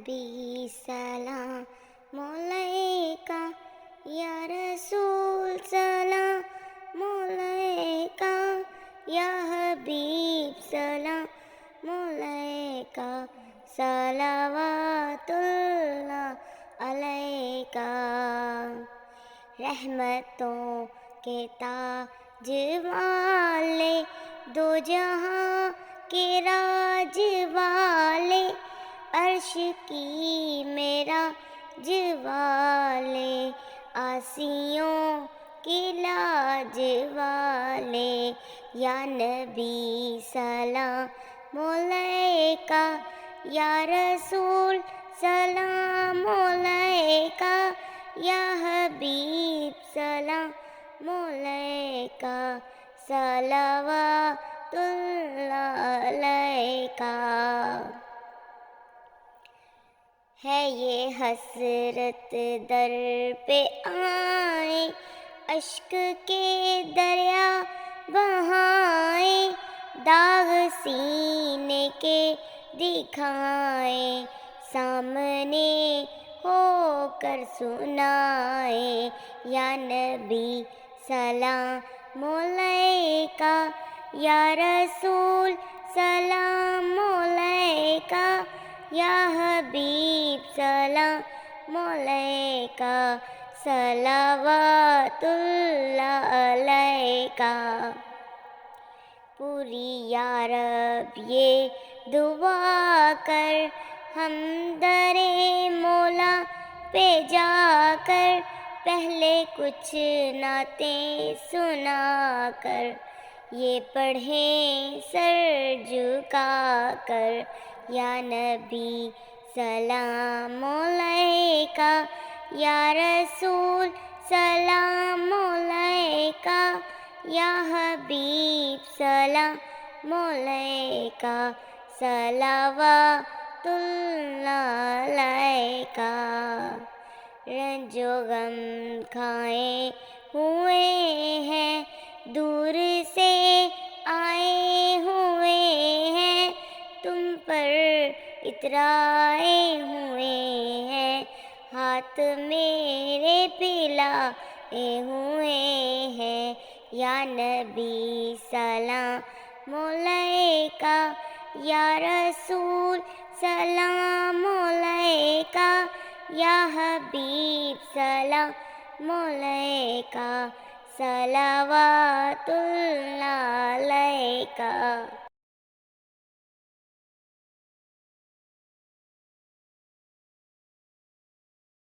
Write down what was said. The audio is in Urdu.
نبی سلام علیکہ، یا رسول سلام علیکہ، یا حبیب سلام علیکہ، صلوات اللہ علیکہ۔ رحمتوں کے تاج والے، دو جہاں کے راج والے، عرش کی معراج والے، آسیوں کی لاج والے، یا نبی سلام علیکہ، یا رسول سلام علیکہ، یا حبیب سلام علیکہ، صلوات اللہ علیکہ۔ ہے یہ حسرت در پہ آئیں، اشک کے دریا بہائیں، داغ سینے کے دکھائیں، سامنے ہو کر سنائیں، یا نبی سلام علیکہ، یا رسول سلام علیکہ، یا حبیب سلام علیکہ، صلوات اللہ علیکہ۔ پوری یا رب یہ دعا کر، ہم در مولا پہ جا کر، پہلے کچھ نعتیں سنا کر، یہ پڑھیں سر جھکا کر، یا نبی سلام علیکہ، یا رسول سلام علیکہ، یا حبیب سلام علیکہ، صلوات اللہ علیکہ۔ رنج و غم کھائے ہوئے ہیں، دور سے آئے ہوئے ہیں، تم پر اترائے ہوئے ہیں، ہاتھ میرے پلائے ہوئے ہیں، یا نبی سلام علیکہ، یا رسول سلام علیکہ، یا حبیب سلام علیکہ، صلوات اللہ علیکہ۔